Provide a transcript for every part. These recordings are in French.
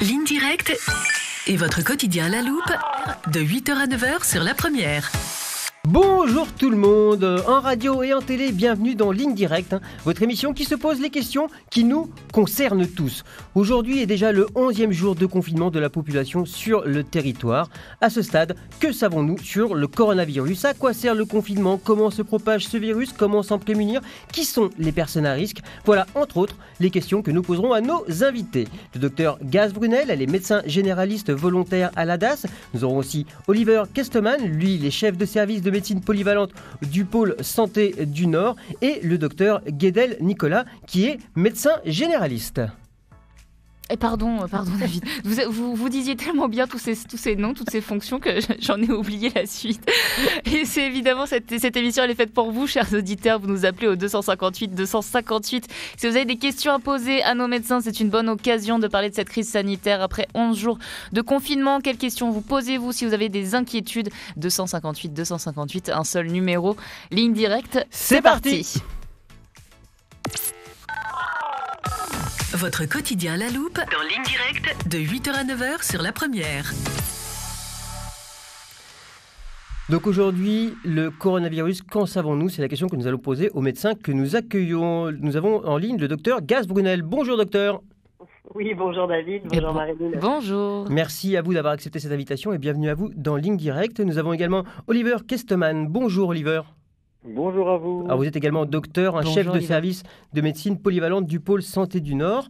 Ligne directe et votre quotidien à la loupe de 8h à 9h sur la première. Bonjour tout le monde, en radio et en télé, bienvenue dans Ligne Directe, votre émission qui se pose les questions qui nous concernent tous. Aujourd'hui est déjà le 11e jour de confinement de la population sur le territoire. À ce stade, que savons-nous sur le coronavirus? À quoi sert le confinement? Comment se propage ce virus? Comment s'en prémunir? Qui sont les personnes à risque? Voilà, entre autres, les questions que nous poserons à nos invités. Le docteur Gaz Brunel, elle est médecin généraliste volontaire à l'ADAS. Nous aurons aussi Oliver Kesteman, lui, il est chef de service de médecine polyvalente du pôle santé du Nord, et le docteur Guedel Nicolas, qui est médecin généraliste. Et pardon David, vous disiez tellement bien tous ces noms, toutes ces fonctions que j'en ai oublié la suite. Et c'est évidemment, cette émission elle est faite pour vous, chers auditeurs. Vous nous appelez au 258. Si vous avez des questions à poser à nos médecins, c'est une bonne occasion de parler de cette crise sanitaire après 11 jours de confinement. Quelles questions vous posez-vous si vous avez des inquiétudes? 258, un seul numéro. Ligne directe, c'est parti. Votre quotidien à la loupe dans Ligne directe de 8h à 9h sur la première. Donc aujourd'hui, le coronavirus, qu'en savons-nous? C'est la question que nous allons poser aux médecins que nous accueillons. Nous avons en ligne le docteur Gaz Brunel. Bonjour docteur. Oui, bonjour David, bonjour Marie-Lune. Bonjour. Merci à vous d'avoir accepté cette invitation et bienvenue à vous dans Ligne Directe. Nous avons également Oliver Kesteman. Bonjour Oliver. Bonjour à vous. Alors vous êtes également docteur, Bonjour, chef de Oliver. service de médecine polyvalente du pôle santé du Nord.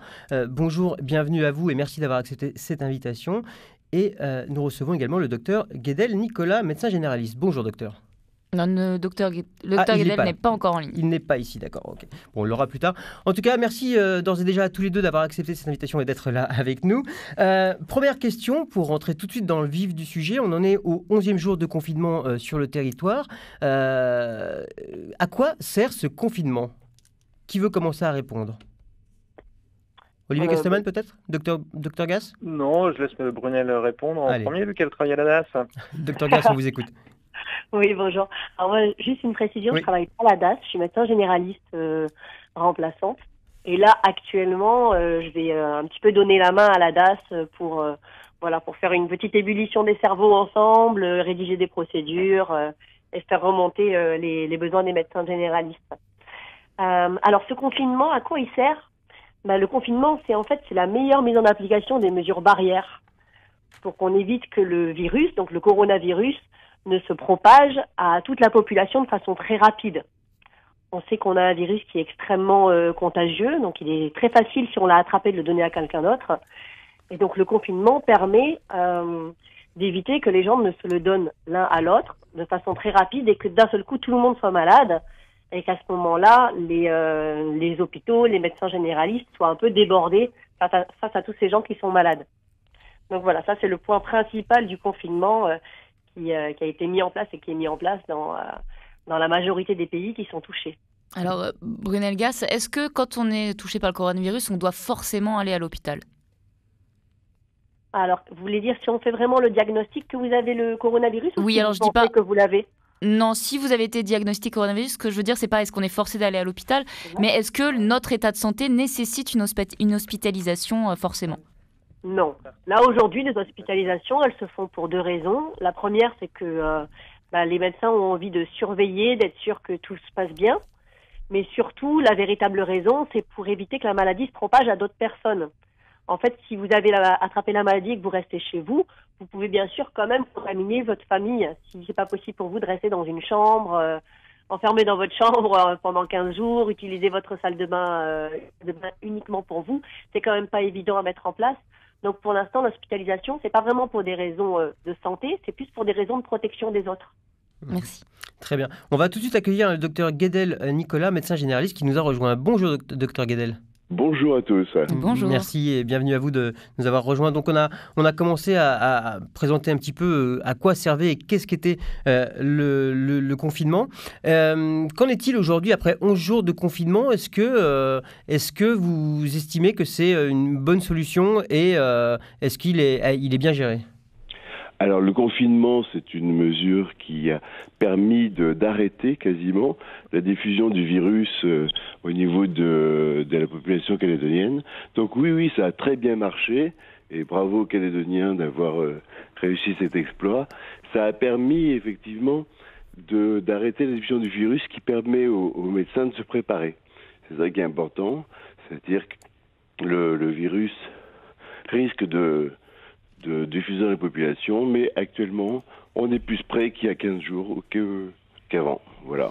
Bonjour, bienvenue à vous et merci d'avoir accepté cette invitation. Et nous recevons également le docteur Guedel Nicolas, médecin généraliste. Bonjour docteur. Non, le docteur Guedel n'est pas encore en ligne. Il n'est pas ici, d'accord. Okay. Bon, on l'aura plus tard. En tout cas, merci d'ores et déjà à tous les deux d'avoir accepté cette invitation et d'être là avec nous. Première question, pour rentrer tout de suite dans le vif du sujet. On en est au 11e jour de confinement sur le territoire. À quoi sert ce confinement? Qui veut commencer à répondre? Olivier Kesteman peut-être? Docteur Gass? Non, je laisse Brunel répondre en premier vu qu'elle travaille à la DAS. Docteur Gass, on vous écoute. Oui, bonjour. Alors moi, juste une précision, Oui. Je travaille pas à la DAS, je suis médecin généraliste remplaçante. Et là, actuellement, je vais un petit peu donner la main à la DAS pour faire une petite ébullition des cerveaux ensemble, rédiger des procédures et faire remonter les besoins des médecins généralistes. Alors, ce confinement, à quoi il sert? Le confinement, c'est la meilleure mise en application des mesures barrières pour qu'on évite que le virus, donc le coronavirus, ne se propage à toute la population de façon très rapide. On sait qu'on a un virus qui est extrêmement contagieux, donc il est très facile, si on l'a attrapé, de le donner à quelqu'un d'autre. Et donc le confinement permet d'éviter que les gens ne se le donnent l'un à l'autre de façon très rapide et que d'un seul coup tout le monde soit malade et qu'à ce moment-là, les hôpitaux, les médecins généralistes soient un peu débordés face à tous ces gens qui sont malades. Donc voilà, ça c'est le point principal du confinement qui a été mis en place et qui est mis en place dans la majorité des pays qui sont touchés. Alors, Brunel Gass, est-ce que quand on est touché par le coronavirus, on doit forcément aller à l'hôpital? Alors, vous voulez dire si on fait vraiment le diagnostic que vous avez le coronavirus? Oui, ou si alors vous je dis pas que vous l'avez? Non, si vous avez été diagnostiqué coronavirus, ce que je veux dire, c'est pas est-ce qu'on est forcé d'aller à l'hôpital, mais est-ce que notre état de santé nécessite une hospitalisation forcément? Non. Là, aujourd'hui, les hospitalisations, elles se font pour deux raisons. La première, c'est que les médecins ont envie de surveiller, d'être sûr que tout se passe bien. Mais surtout, la véritable raison, c'est pour éviter que la maladie se propage à d'autres personnes. En fait, si vous avez attrapé la maladie et que vous restez chez vous, vous pouvez bien sûr quand même contaminer votre famille. Si c'est pas possible pour vous de rester dans une chambre, enfermé dans votre chambre pendant 15 jours, utiliser votre salle de bain uniquement pour vous, c'est quand même pas évident à mettre en place. Donc pour l'instant, l'hospitalisation, c'est pas vraiment pour des raisons de santé, c'est plus pour des raisons de protection des autres. Merci. Très bien. On va tout de suite accueillir le docteur Guedel Nicolas, médecin généraliste, qui nous a rejoint. Bonjour docteur Guedel. Bonjour à tous. Bonjour. Merci et bienvenue à vous de nous avoir rejoints. Donc on a commencé à présenter un petit peu à quoi servait et qu'est-ce qu'était le confinement. Qu'en est-il aujourd'hui après 11 jours de confinement? Est-ce que vous estimez que c'est une bonne solution et est-ce qu'il est bien géré? Alors le confinement, c'est une mesure qui a permis d'arrêter quasiment la diffusion du virus au niveau de la population calédonienne. Donc oui, ça a très bien marché. et bravo aux Calédoniens d'avoir réussi cet exploit. Ça a permis effectivement d'arrêter la diffusion du virus qui permet aux médecins de se préparer. C'est ça qui est important, c'est-à-dire que le virus risque de diffuser dans les populations, mais actuellement, on est plus prêt qu'il y a 15 jours qu'avant. Voilà.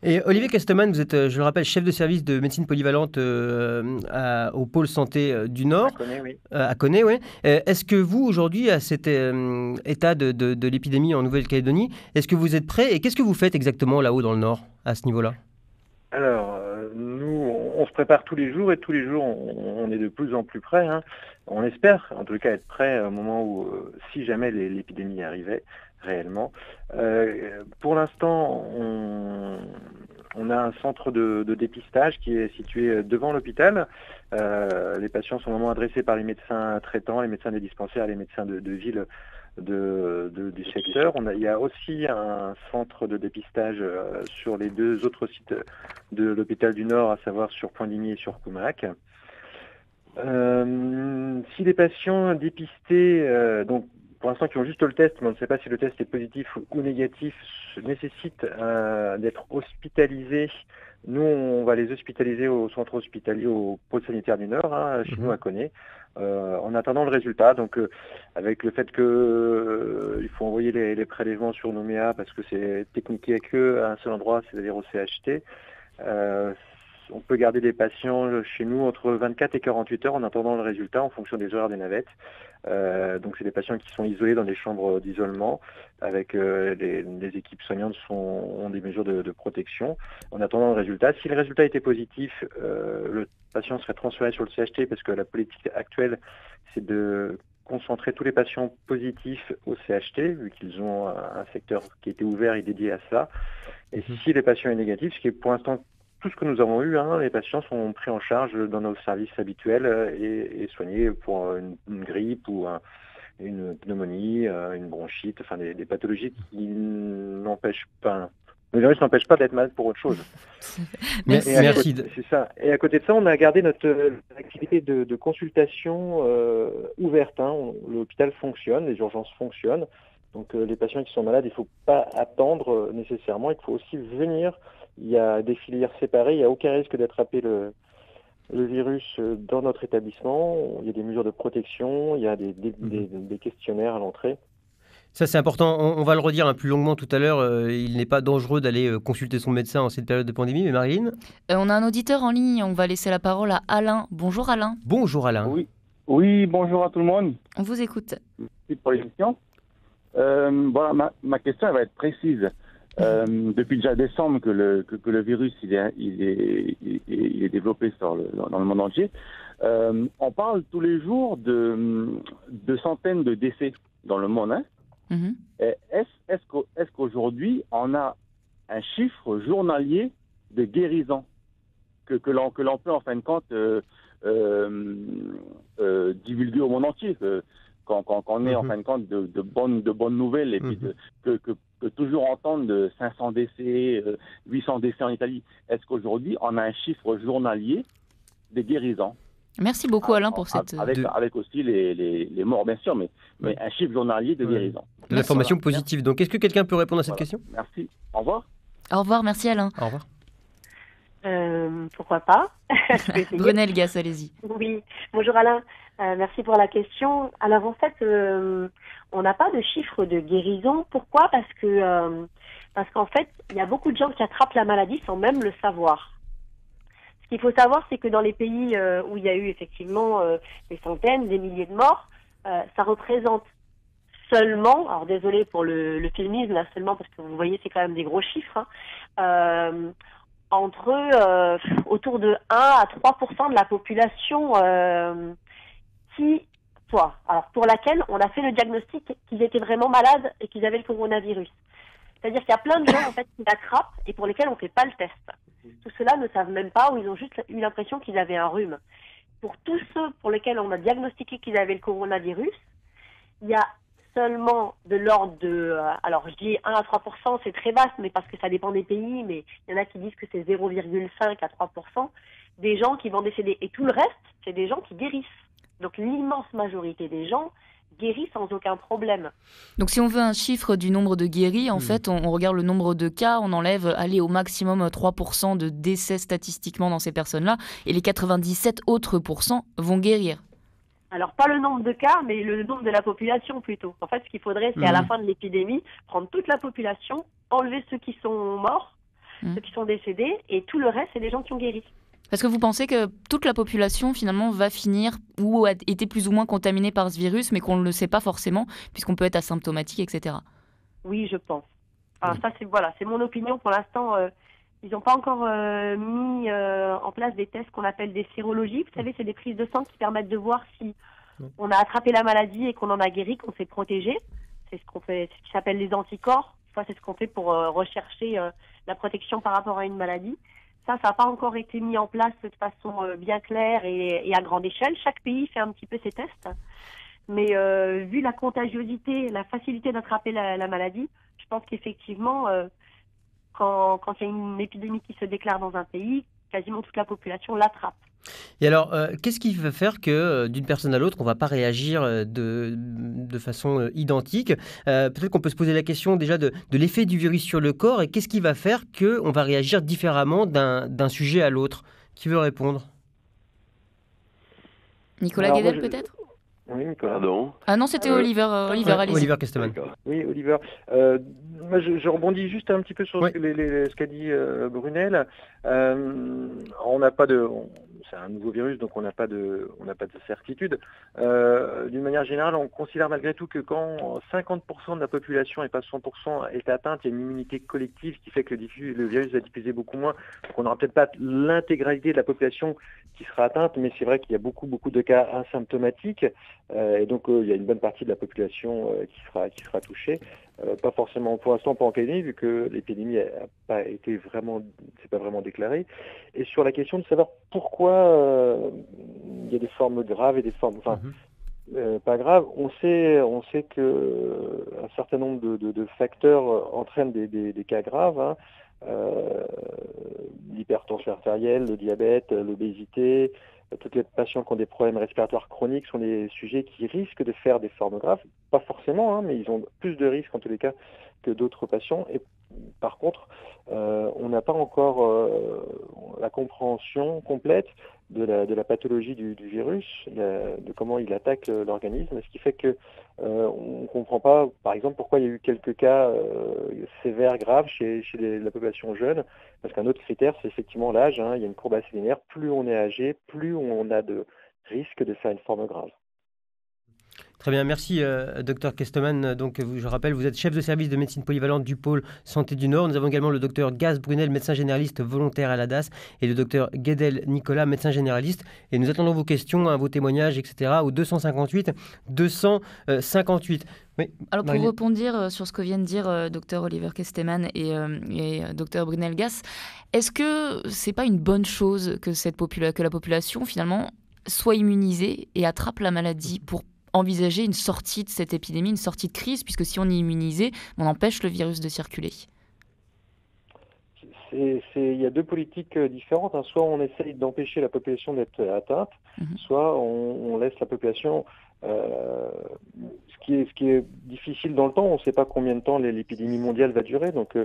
Et Olivier Casteman, vous êtes, je le rappelle, chef de service de médecine polyvalente au pôle santé du Nord. À Koné, oui. Est-ce que vous, aujourd'hui, à cet état de l'épidémie en Nouvelle-Calédonie, est-ce que vous êtes prêt et qu'est-ce que vous faites exactement là-haut dans le Nord, à ce niveau-là ? Alors, nous, on se prépare tous les jours et tous les jours, on est de plus en plus prêts. Hein. On espère, en tout cas, être prêt au moment où, si jamais l'épidémie arrivait réellement. Pour l'instant, on a un centre de dépistage qui est situé devant l'hôpital. Les patients sont normalement adressés par les médecins traitants, les médecins des dispensaires, les médecins de ville du secteur. Il y a aussi un centre de dépistage sur les 2 autres sites de l'hôpital du Nord, à savoir sur Pointe-Digny et sur Coumac. Si les patients dépistés, donc pour l'instant qui ont juste le test, mais on ne sait pas si le test est positif ou négatif, nécessitent d'être hospitalisés. Nous, on va les hospitaliser au centre hospitalier, au pôle sanitaire du Nord, chez nous à Koné, en attendant le résultat. Donc, avec le fait que il faut envoyer les prélèvements sur Nouméa parce que c'est techniqué qu'à un seul endroit, c'est-à-dire au CHT. On peut garder des patients chez nous entre 24 et 48 heures en attendant le résultat en fonction des horaires des navettes. Donc c'est des patients qui sont isolés dans des chambres d'isolement avec les équipes soignantes ont des mesures de protection en attendant le résultat. Si le résultat était positif, le patient serait transféré sur le CHT parce que la politique actuelle c'est de concentrer tous les patients positifs au CHT vu qu'ils ont un secteur qui était ouvert et dédié à ça. Et si les patients est négatif, ce qui est pour l'instant tout ce que nous avons eu, les patients sont pris en charge dans nos services habituels et soignés pour une grippe ou une pneumonie, une bronchite, enfin des pathologies qui n'empêchent pas. Le virus n'empêche pas d'être malade pour autre chose. Merci. C'est ça. Et à côté de ça, on a gardé notre activité de consultation ouverte. L'hôpital fonctionne, les urgences fonctionnent. Donc les patients qui sont malades, il ne faut pas attendre nécessairement. Il faut aussi venir. Il y a des filières séparées, il n'y a aucun risque d'attraper le virus dans notre établissement. Il y a des mesures de protection, il y a des questionnaires à l'entrée. Ça, c'est important. On va le redire plus longuement tout à l'heure. Il n'est pas dangereux d'aller consulter son médecin en cette période de pandémie. Mais Marilyn on a un auditeur en ligne. On va laisser la parole à Alain. Bonjour Alain. Bonjour Alain. Oui, bonjour à tout le monde. On vous écoute. Merci pour l'émission. Voilà, ma question elle va être précise. Depuis déjà décembre que le virus il est développé dans le monde entier. On parle tous les jours de centaines de décès dans le monde. Est-ce qu'aujourd'hui on a un chiffre journalier de guérison que l'on peut en fin de compte divulguer au monde entier, quand on est en fin de compte de bonnes nouvelles et puis que toujours entendre de 500 décès, 800 décès en Italie. Est-ce qu'aujourd'hui on a un chiffre journalier des guérisons? Merci beaucoup Alain pour cette... Avec aussi les morts bien sûr, mais un chiffre journalier de guérison. De l'information positive. Donc est-ce que quelqu'un peut répondre à cette question? Merci. Au revoir. Au revoir, merci Alain. Au revoir. Pourquoi pas? Brunel Gass, allez-y. Oui, bonjour Alain. Merci pour la question. Alors en fait, on n'a pas de chiffre de guérison. Pourquoi? Parce qu'en fait, il y a beaucoup de gens qui attrapent la maladie sans même le savoir. Ce qu'il faut savoir, c'est que dans les pays où il y a eu effectivement des centaines, des milliers de morts, ça représente seulement, alors désolé pour le filmisme là seulement parce que vous voyez c'est quand même des gros chiffres, autour de 1 à 3% de la population pour laquelle on a fait le diagnostic qu'ils étaient vraiment malades et qu'ils avaient le coronavirus. C'est-à-dire qu'il y a plein de gens en fait qui l'attrapent et pour lesquels on ne fait pas le test. Tous ceux-là ne savent même pas ou ils ont juste eu l'impression qu'ils avaient un rhume. Pour tous ceux pour lesquels on a diagnostiqué qu'ils avaient le coronavirus, il y a seulement de l'ordre de... alors je dis 1 à 3%, c'est très vaste, mais parce que ça dépend des pays, mais il y en a qui disent que c'est 0,5 à 3% des gens qui vont décéder. Et tout le reste, c'est des gens qui guérissent. Donc l'immense majorité des gens guérit sans aucun problème. Donc si on veut un chiffre du nombre de guéris, en fait, on regarde le nombre de cas, on enlève, allez, au maximum 3% de décès statistiquement dans ces personnes-là, et les 97 autres pourcents vont guérir. Alors, pas le nombre de cas, mais le nombre de la population plutôt. En fait, ce qu'il faudrait, c'est à la fin de l'épidémie, prendre toute la population, enlever ceux qui sont morts, ceux qui sont décédés, et tout le reste, c'est des gens qui ont guéri. Parce que vous pensez que toute la population, finalement, va finir ou a été plus ou moins contaminée par ce virus, mais qu'on ne le sait pas forcément, puisqu'on peut être asymptomatique, etc. Oui, je pense. Alors ça, c'est mon opinion. Pour l'instant, ils n'ont pas encore mis en place des tests qu'on appelle des sérologies. Vous savez, c'est des prises de sang qui permettent de voir si on a attrapé la maladie et qu'on en a guéri, qu'on s'est protégé. C'est ce qu'on fait, ce qui s'appelle les anticorps. C'est ce qu'on fait pour rechercher la protection par rapport à une maladie. Ça n'a pas encore été mis en place de façon bien claire et à grande échelle. Chaque pays fait un petit peu ses tests. Mais vu la contagiosité, la facilité d'attraper la maladie, je pense qu'effectivement, quand il y a une épidémie qui se déclare dans un pays, quasiment toute la population l'attrape. Et alors, qu'est-ce qui va faire que d'une personne à l'autre, on ne va pas réagir de façon identique? Peut-être qu'on peut se poser la question déjà de l'effet du virus sur le corps, et qu'est-ce qui va faire qu'on va réagir différemment d'un sujet à l'autre? Qui veut répondre? Nicolas Guédel, peut-être? Oui, Nicolas. Pardon. Ah non, c'était Oliver. Allez-y. Oliver Casteman. Oui, Oliver. Moi, je rebondis juste un petit peu sur ce qu'a dit Brunel. On n'a pas c'est un nouveau virus, donc on n'a pas de certitude. D'une manière générale, on considère malgré tout que quand 50% de la population et pas 100% est atteinte, il y a une immunité collective qui fait que le virus va diffuser beaucoup moins. Donc on n'aura peut-être pas l'intégralité de la population qui sera atteinte, mais c'est vrai qu'il y a beaucoup de cas asymptomatiques, et donc il y a une bonne partie de la population qui sera touchée. Pas forcément pour l'instant, pas en Calédonie, vu que l'épidémie c'est pas vraiment déclaré. Et sur la question de savoir pourquoi il y a des formes graves et des formes, pas graves, on sait que un certain nombre de facteurs entraînent des cas graves. Hein. L'hypertension artérielle, le diabète, l'obésité, tous les patients qui ont des problèmes respiratoires chroniques sont des sujets qui risquent de faire des formes graves. Pas forcément, mais ils ont plus de risques en tous les cas que d'autres patients. Et par contre, on n'a pas encore la compréhension complète de la pathologie du virus, de comment il attaque l'organisme, ce qui fait que on ne comprend pas, par exemple, pourquoi il y a eu quelques cas sévères, graves chez la population jeune, parce qu'un autre critère, c'est effectivement l'âge. Hein. Il y a une courbe assez linéaire. Plus on est âgé, plus on a de risques de faire une forme grave. Très bien, merci Dr Casteman. Donc, je rappelle, vous êtes chef de service de médecine polyvalente du pôle Santé du Nord. Nous avons également le Dr Gaz Brunel, médecin généraliste volontaire à la DAS, et le Dr Guédel Nicolas, médecin généraliste. Et nous attendons vos questions, vos témoignages, etc. au 258 258. Oui, alors pour rebondir sur ce que vient de dire Dr Oliver Casteman et Dr Brunel Gas, est-ce que c'est pas une bonne chose que la population finalement soit immunisée et attrape la maladie pour envisager une sortie de cette épidémie, une sortie de crise, puisque si on est immunisé, on empêche le virus de circuler? Il y a deux politiques différentes. Hein. Soit on essaye d'empêcher la population d'être atteinte, soit on laisse la population... ce qui est difficile dans le temps, on ne sait pas combien de temps l'épidémie mondiale va durer, donc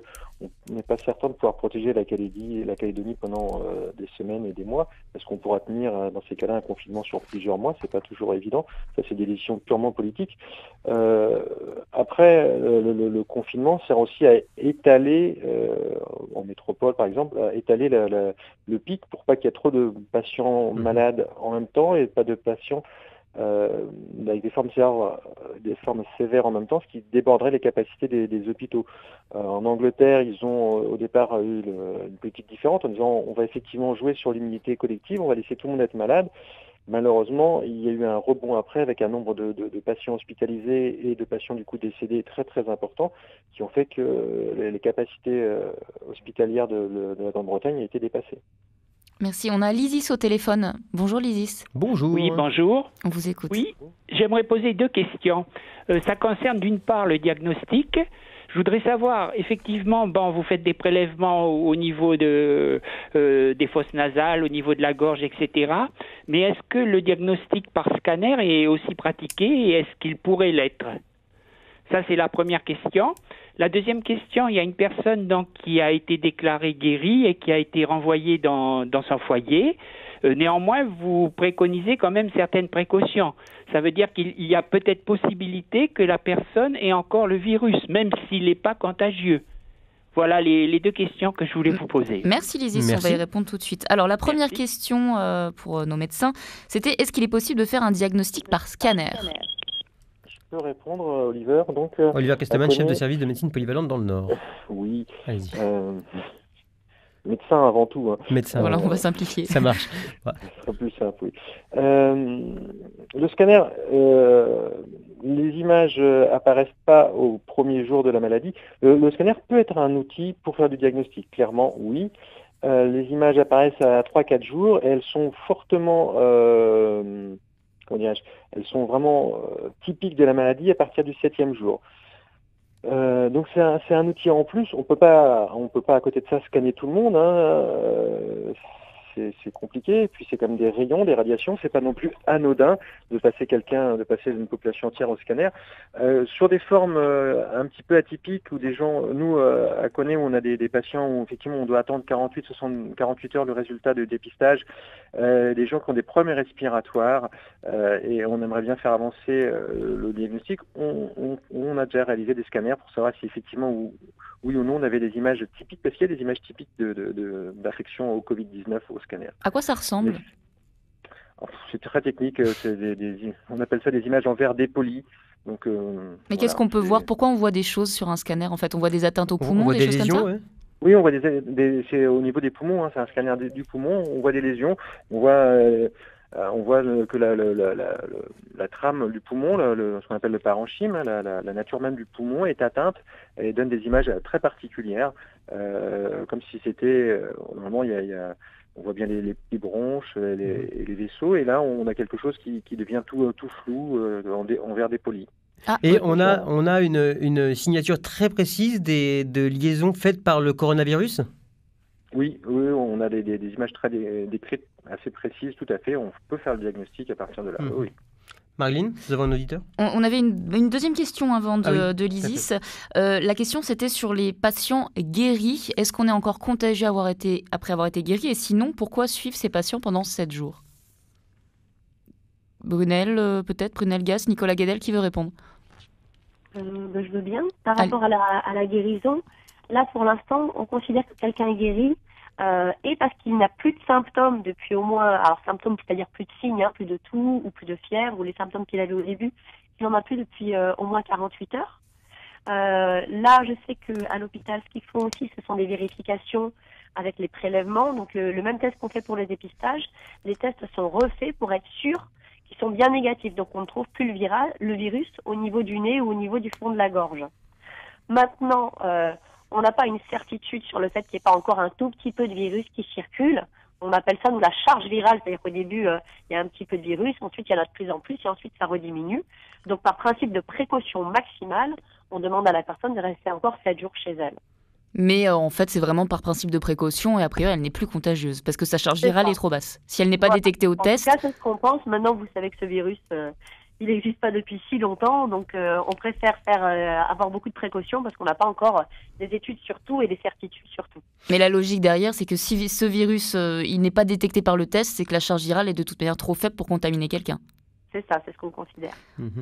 on n'est pas certain de pouvoir protéger la Calédonie pendant des semaines et des mois. Est-ce qu'on pourra tenir dans ces cas-là un confinement sur plusieurs mois? C'est pas toujours évident. Ça, c'est des décisions purement politiques. Après, le confinement sert aussi à étaler, en métropole par exemple, à étaler le pic pour pas qu'il y ait trop de patients malades en même temps et pas de patients avec des formes sévères en même temps, ce qui déborderait les capacités des hôpitaux. En Angleterre, ils ont au départ eu une politique différente en disant on va effectivement jouer sur l'immunité collective, on va laisser tout le monde être malade. Malheureusement, il y a eu un rebond après avec un nombre de patients hospitalisés et de patients du coup décédés très très importants qui ont fait que les capacités hospitalières de la Grande-Bretagne ont été dépassées. Merci. On a Lysis au téléphone. Bonjour Lysis. Bonjour. Oui, bonjour. On vous écoute. Oui, j'aimerais poser 2 questions. Ça concerne d'une part le diagnostic. Je voudrais savoir, effectivement, vous faites des prélèvements au niveau des fosses nasales, au niveau de la gorge, etc. Mais est-ce que le diagnostic par scanner est aussi pratiqué et est-ce qu'il pourrait l'être? Ça, c'est la première question. La deuxième question, il y a une personne donc qui a été déclarée guérie et qui a été renvoyée dans son foyer. Néanmoins, vous préconisez quand même certaines précautions. Ça veut dire qu'il y a peut-être possibilité que la personne ait encore le virus, même s'il n'est pas contagieux. Voilà les 2 questions que je voulais vous poser. Merci Lysis, on va y répondre tout de suite. Alors la première question pour nos médecins, c'était est-ce qu'il est possible de faire un diagnostic par scanner ? Je peux répondre, Oliver. Donc, Oliver Castellman, chef de service de médecine polyvalente dans le Nord. Oui. Allez-y. Médecin avant tout. Hein. Médecin. Voilà, on va simplifier. Ça marche. Ouais. Ce sera plus simple, oui. Le scanner, les images apparaissent pas au premier jour de la maladie. Le scanner peut être un outil pour faire du diagnostic, clairement, oui. Les images apparaissent à 3-4 jours et elles sont fortement... elles sont vraiment typiques de la maladie à partir du 7e jour. Donc c'est un outil en plus. On peut pas à côté de ça scanner tout le monde. Hein. C'est compliqué. Et puis c'est comme des rayons, des radiations. C'est pas non plus anodin de passer une population entière au scanner. Sur des formes un petit peu atypiques où des gens, nous à Coné, où on a des patients où effectivement on doit attendre 48 heures le résultat de dépistage. Des gens qui ont des problèmes respiratoires et on aimerait bien faire avancer le diagnostic. On a déjà réalisé des scanners pour savoir si effectivement oui ou non on avait des images typiques, parce qu'il y a des images typiques d'infection au Covid-19 au scanner. À quoi ça ressemble ? C'est très technique, on appelle ça des images en verre dépoli. Donc, mais qu'est-ce qu'on peut voir ? Pourquoi on voit des choses sur un scanner en fait ? On voit des atteintes aux poumons, des choses lésions, comme ça ? ouais. Oui, on voit c'est au niveau des poumons, hein, c'est un scanner du poumon, on voit des lésions, on voit que la trame du poumon, ce qu'on appelle le parenchyme, la nature même du poumon est atteinte et donne des images très particulières, comme si c'était, normalement on voit bien les petits bronches et les vaisseaux, et là on a quelque chose qui devient tout flou en verre dépoli. Et on a une signature très précise de liaisons faites par le coronavirus ? Oui, on a des images très décrites, assez précises, tout à fait. On peut faire le diagnostic à partir de là. Oui. Marlene, nous avons un auditeur ? On avait une deuxième question avant de l'ISIS. La question, c'était sur les patients guéris. Est-ce qu'on est encore contagieux après avoir été guéri ? Et sinon, pourquoi suivre ces patients pendant 7 jours ? Brunel, peut-être, Brunel Gass, Nicolas Guedel, qui veut répondre ? Je veux bien. Par rapport à la guérison, là, pour l'instant, on considère que quelqu'un est guéri et parce qu'il n'a plus de symptômes depuis au moins... Alors, symptômes, c'est-à-dire plus de signes, plus de toux ou plus de fièvre, ou les symptômes qu'il avait au début, il n'en a plus depuis au moins 48 heures. Là, je sais qu'à l'hôpital, ce qu'ils font aussi, ce sont des vérifications avec les prélèvements. Donc, le même test qu'on fait pour le dépistage, les tests sont refaits pour être sûrs qu'ils sont bien négatifs. Donc, on ne trouve plus le virus au niveau du nez ou au niveau du fond de la gorge. Maintenant, on n'a pas une certitude sur le fait qu'il n'y ait pas encore un tout petit peu de virus qui circule. On appelle ça, nous, la charge virale. C'est-à-dire qu'au début, il y a un petit peu de virus, ensuite, il y en a de plus en plus, et ensuite, ça rediminue. Donc, par principe de précaution maximale, on demande à la personne de rester encore 7 jours chez elle. Mais en fait, c'est vraiment par principe de précaution et a priori, elle n'est plus contagieuse parce que sa charge virale est trop basse. Si elle n'est pas détectée au test... En tout cas, c'est ce qu'on pense. Maintenant, vous savez que ce virus, il n'existe pas depuis si longtemps. Donc, on préfère avoir beaucoup de précautions parce qu'on n'a pas encore des études sur tout et des certitudes sur tout. Mais la logique derrière, c'est que si ce virus, il n'est pas détecté par le test, c'est que la charge virale est de toute manière trop faible pour contaminer quelqu'un. C'est ça, c'est ce qu'on considère.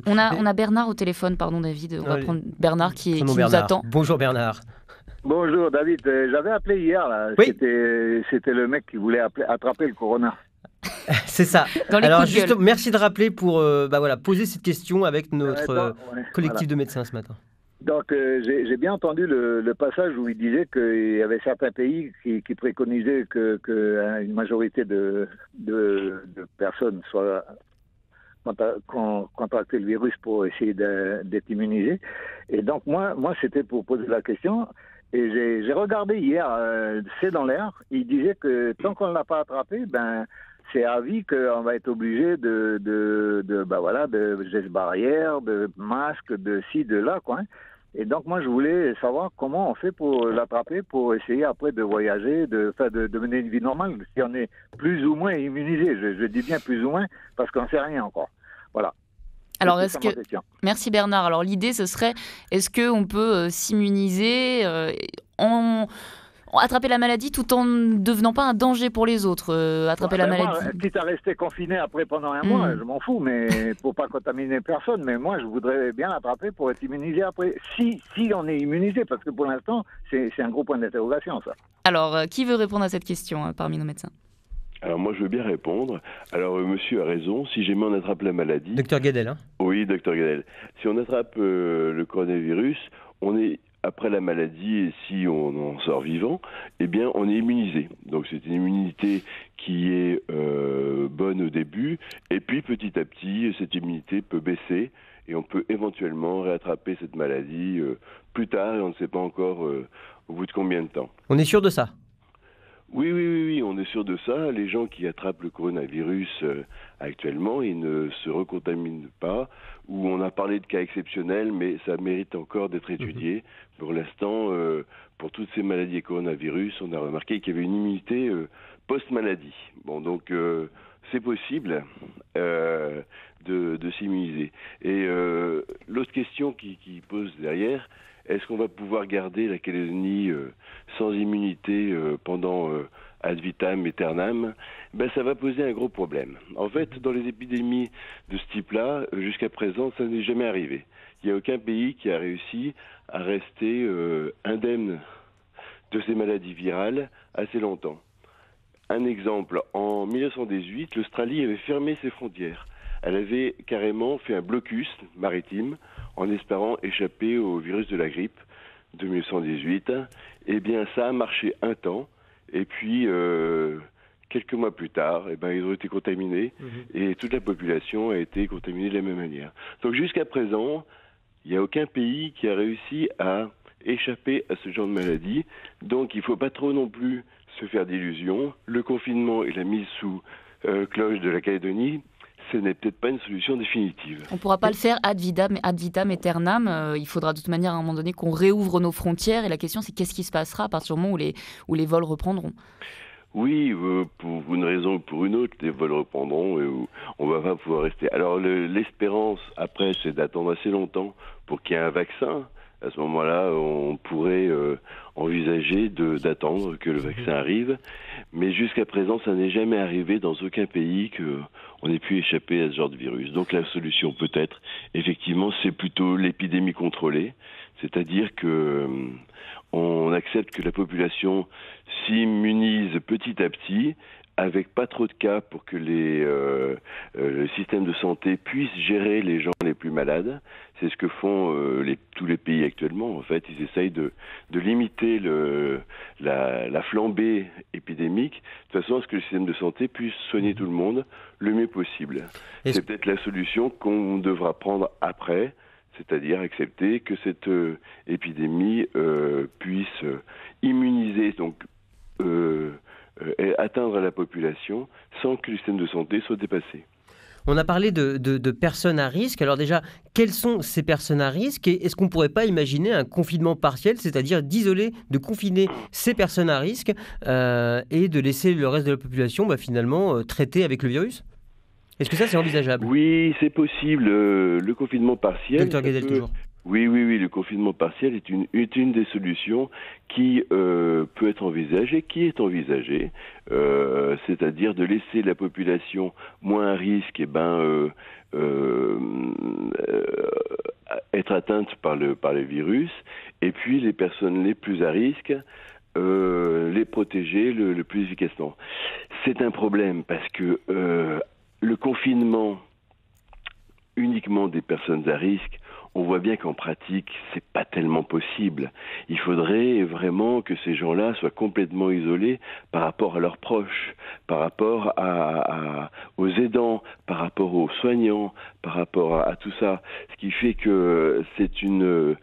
On a Bernard au téléphone, pardon David. On va prendre Bernard qui nous attend. Bonjour Bernard. Bonjour David, j'avais appelé hier, là. Oui. C'était le mec qui voulait attraper le corona. C'est ça. Alors juste, merci de rappeler pour poser cette question avec notre collectif de médecins ce matin. Donc j'ai bien entendu le passage où il disait qu'il y avait certains pays qui préconisaient que une majorité de personnes soient contracter le virus pour essayer d'être immunisé. Et donc moi c'était pour poser la question, Et j'ai regardé hier, c'est dans l'air. Il disait que tant qu'on ne l'a pas attrapé, ben c'est à vie qu'on va être obligé de gestes barrières, de masques, de ci, de là, quoi. Et donc moi je voulais savoir comment on fait pour l'attraper, pour essayer après de voyager, de mener une vie normale, si on est plus ou moins immunisé. Je dis bien plus ou moins parce qu'on ne sait rien encore. Voilà. Alors, merci Bernard. Alors, l'idée, ce serait, est-ce qu'on peut s'immuniser attraper la maladie tout en ne devenant pas un danger pour les autres, attraper la maladie. Moi, quitte à rester confiné après pendant un mois, je m'en fous, mais pour pas contaminer personne. Mais moi, je voudrais bien l'attraper pour être immunisé après. Si on est immunisé, parce que pour l'instant, c'est un gros point d'interrogation, ça. Alors, qui veut répondre à cette question parmi nos médecins ? Alors moi, je veux bien répondre. Alors, monsieur a raison. Si jamais on attrape la maladie... Docteur Guedel, hein ? Oui, docteur Guedel. Si on attrape le coronavirus, on est, après la maladie, et si on en sort vivant, eh bien, on est immunisé. Donc, c'est une immunité qui est bonne au début. Et puis, petit à petit, cette immunité peut baisser. Et on peut éventuellement réattraper cette maladie plus tard. Et on ne sait pas encore au bout de combien de temps. On est sûr de ça ? Oui, on est sûr de ça. Les gens qui attrapent le coronavirus actuellement, ils ne se recontaminent pas. Ou on a parlé de cas exceptionnels, mais ça mérite encore d'être étudié. Pour l'instant, pour toutes ces maladies et coronavirus, on a remarqué qu'il y avait une immunité post-maladie. Bon, donc c'est possible de s'immuniser. Et l'autre question qui pose derrière, est-ce qu'on va pouvoir garder la Calédonie sans immunité pendant ad vitam aeternam ? Ben, ça va poser un gros problème. En fait, dans les épidémies de ce type-là, jusqu'à présent, ça n'est jamais arrivé. Il n'y a aucun pays qui a réussi à rester indemne de ces maladies virales assez longtemps. Un exemple, en 1918, l'Australie avait fermé ses frontières. Elle avait carrément fait un blocus maritime en espérant échapper au virus de la grippe de 1918. Eh bien, ça a marché un temps. Et puis, quelques mois plus tard, ils ont été contaminés. Et toute la population a été contaminée de la même manière. Donc, jusqu'à présent, il n'y a aucun pays qui a réussi à échapper à ce genre de maladie. Donc, il ne faut pas trop non plus se faire d'illusions. Le confinement et la mise sous cloche de la Calédonie, ce n'est peut-être pas une solution définitive. On ne pourra pas le faire ad vitam aeternam. Il faudra de toute manière à un moment donné qu'on réouvre nos frontières. Et la question, c'est qu'est-ce qui se passera à partir du moment où les vols reprendront ? Oui, pour une raison ou pour une autre, les vols reprendront et on va pas pouvoir rester. Alors l'espérance, après, c'est d'attendre assez longtemps pour qu'il y ait un vaccin. À ce moment-là, on pourrait envisager d'attendre que le vaccin arrive. Mais jusqu'à présent, ça n'est jamais arrivé dans aucun pays qu'on ait pu échapper à ce genre de virus. Donc la solution peut-être, effectivement, c'est plutôt l'épidémie contrôlée. C'est-à-dire que on accepte que la population s'immunise petit à petit, avec pas trop de cas pour que le système de santé puisse gérer les gens les plus malades. C'est ce que font tous les pays actuellement. En fait, ils essayent de limiter la flambée épidémique de façon à ce que le système de santé puisse soigner tout le monde le mieux possible. C'est peut-être la solution qu'on devra prendre après, c'est-à-dire accepter que cette épidémie puisse immuniser, donc et atteindre la population sans que le système de santé soit dépassé. On a parlé de personnes à risque. Alors déjà, quelles sont ces personnes à risque et est-ce qu'on ne pourrait pas imaginer un confinement partiel, c'est-à-dire de confiner ces personnes à risque et de laisser le reste de la population finalement traiter avec le virus ? Est-ce que ça, c'est envisageable ? Oui, c'est possible. Le confinement partiel... Docteur Guedel, toujours. Oui, le confinement partiel est une des solutions qui peut être envisagée, c'est-à-dire de laisser la population moins à risque être atteinte par le virus, et puis les personnes les plus à risque, les protéger le plus efficacement. C'est un problème parce que le confinement uniquement des personnes à risque, on voit bien qu'en pratique, c'est pas tellement possible. Il faudrait vraiment que ces gens-là soient complètement isolés par rapport à leurs proches, par rapport aux aidants, par rapport aux soignants, par rapport à tout ça. Ce qui fait que c'est une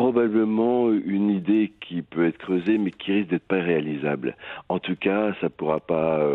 probablement une idée qui peut être creusée, mais qui risque d'être pas réalisable. En tout cas, ça pourra pas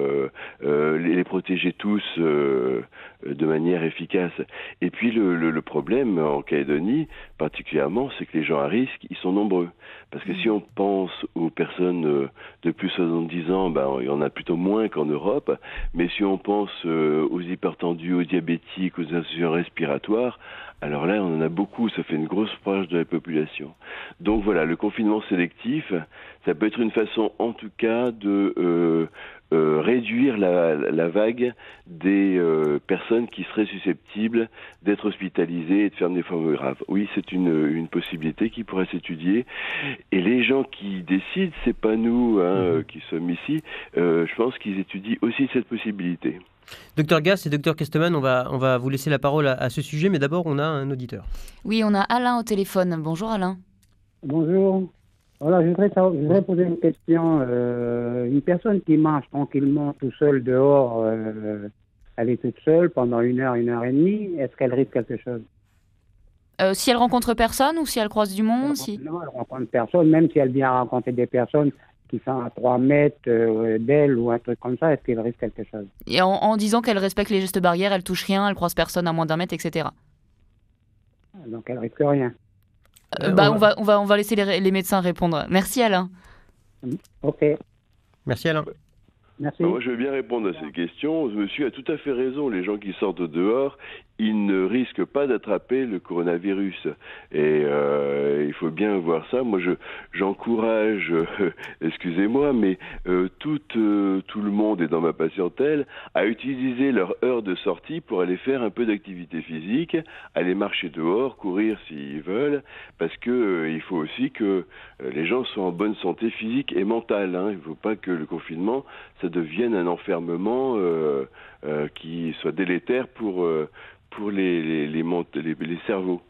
les protéger tous de manière efficace. Et puis le problème en Calédonie, particulièrement, c'est que les gens à risque, ils sont nombreux. Parce que si on pense aux personnes de plus de 70 ans, il y en a plutôt moins qu'en Europe. Mais si on pense aux hypertendus, aux diabétiques, aux insuffisants respiratoires, alors là, on en a beaucoup, ça fait une grosse frange de la population. Donc voilà, le confinement sélectif, ça peut être une façon, en tout cas, de réduire la vague des personnes qui seraient susceptibles d'être hospitalisées et de faire des formes graves. Oui, c'est une possibilité qui pourrait s'étudier. Et les gens qui décident, c'est pas nous qui sommes ici, je pense qu'ils étudient aussi cette possibilité. Docteur Gass et Docteur Kesterman, on va vous laisser la parole à ce sujet, mais d'abord on a un auditeur. Oui, on a Alain au téléphone. Bonjour Alain. Bonjour. Voilà, je voudrais poser une question. Une personne qui marche tranquillement tout seul dehors, elle est toute seule pendant 1 heure, 1 heure et demie, est-ce qu'elle risque quelque chose? Si elle rencontre personne ou si elle croise du monde Non, elle rencontre personne, même si elle vient rencontrer des personnes qui sont à 3 mètres d'elle ou un truc comme ça, est-ce qu'elle risque quelque chose? Et en disant qu'elle respecte les gestes barrières, elle touche rien, elle croise personne à moins d'1 mètre, etc. Donc elle risque rien. On va laisser les médecins répondre. Merci Alain. Ok. Merci Alain. Merci. Moi, je veux bien répondre à cette question. Monsieur a tout à fait raison. Les gens qui sortent dehors, ils ne risquent pas d'attraper le coronavirus. Et il faut bien voir ça. Moi, j'encourage, excusez-moi, mais tout le monde est dans ma patientèle à utiliser leur heure de sortie pour aller faire un peu d'activité physique, aller marcher dehors, courir s'ils veulent, parce que il faut aussi que les gens soient en bonne santé physique et mentale. Il ne faut pas que le confinement ça devienne un enfermement qui soit délétère pour les cerveaux.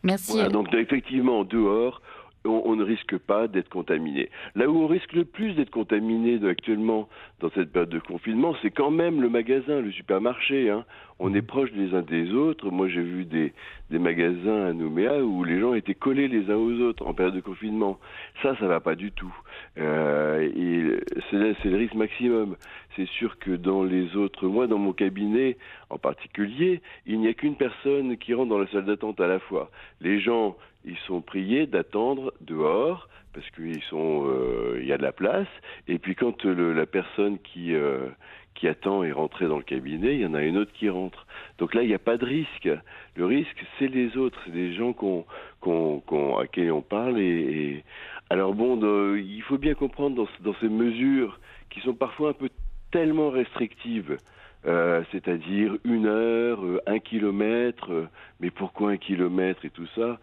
Merci. Voilà, donc effectivement, dehors, on ne risque pas d'être contaminé. Là où on risque le plus d'être contaminé actuellement dans cette période de confinement, c'est quand même le magasin, le supermarché. On est proches les uns des autres. Moi, j'ai vu des magasins à Nouméa où les gens étaient collés les uns aux autres en période de confinement. Ça va pas du tout. Et c'est le risque maximum. C'est sûr que moi, dans mon cabinet en particulier, il n'y a qu'une personne qui rentre dans la salle d'attente à la fois. Les gens, ils sont priés d'attendre dehors parce qu'il y a de la place. Et puis quand la personne qui attend est rentrée dans le cabinet, il y en a une autre qui rentre. Donc là, il n'y a pas de risque. Le risque, c'est les autres, c'est les gens à qui on parle. Alors il faut bien comprendre dans ces mesures qui sont parfois un peu tellement restrictives. C'est-à-dire 1 heure, 1 kilomètre, mais pourquoi 1 kilomètre et tout ça?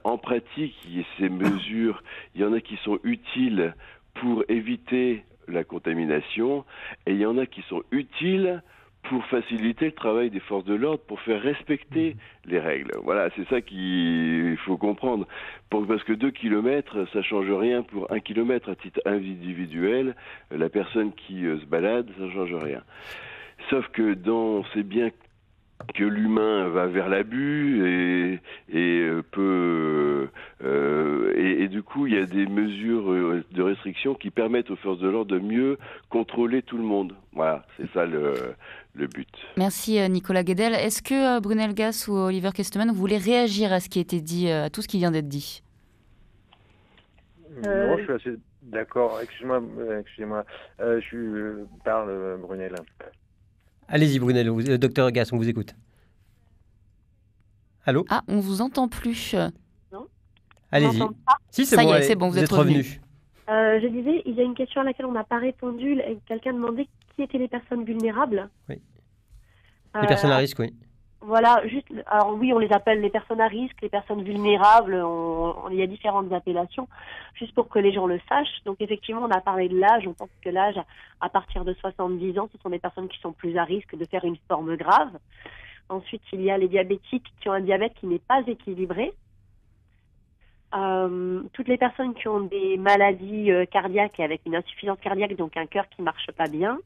En pratique, ces mesures, il y en a qui sont utiles pour éviter la contamination, et il y en a qui sont utiles pour faciliter le travail des forces de l'ordre, pour faire respecter les règles. Voilà, c'est ça qu'il faut comprendre. Parce que 2 kilomètres, ça change rien pour 1 kilomètre à titre individuel. La personne qui se balade, ça change rien. Sauf que c'est bien que l'humain va vers l'abus et du coup il y a des mesures de restriction qui permettent aux forces de l'ordre de mieux contrôler tout le monde. Voilà, c'est ça le but. Merci Nicolas Guedel. Est-ce que Brunel Gass ou Oliver Kesterman, vous voulez réagir à ce qui a été dit, à tout ce qui vient d'être dit? Non, je suis assez d'accord. Excusez-moi. Je parle, Brunel. Allez-y Brunel, docteur Gass, on vous écoute. Allô? Ah, on vous entend plus. Non. Allez-y. Si, c'est bon, c'est bon, vous êtes revenu. Je disais, il y a une question à laquelle on n'a pas répondu. Quelqu'un demandait qui étaient les personnes vulnérables. Oui. Les personnes à risque, oui. Voilà, alors oui, on les appelle les personnes à risque, les personnes vulnérables, il y a différentes appellations, juste pour que les gens le sachent. Donc effectivement, on a parlé de l'âge, on pense que l'âge, à partir de 70 ans, ce sont des personnes qui sont plus à risque de faire une forme grave. Ensuite, il y a les diabétiques qui ont un diabète qui n'est pas équilibré. Toutes les personnes qui ont des maladies cardiaques et avec une insuffisance cardiaque, donc un cœur qui marche pas bien.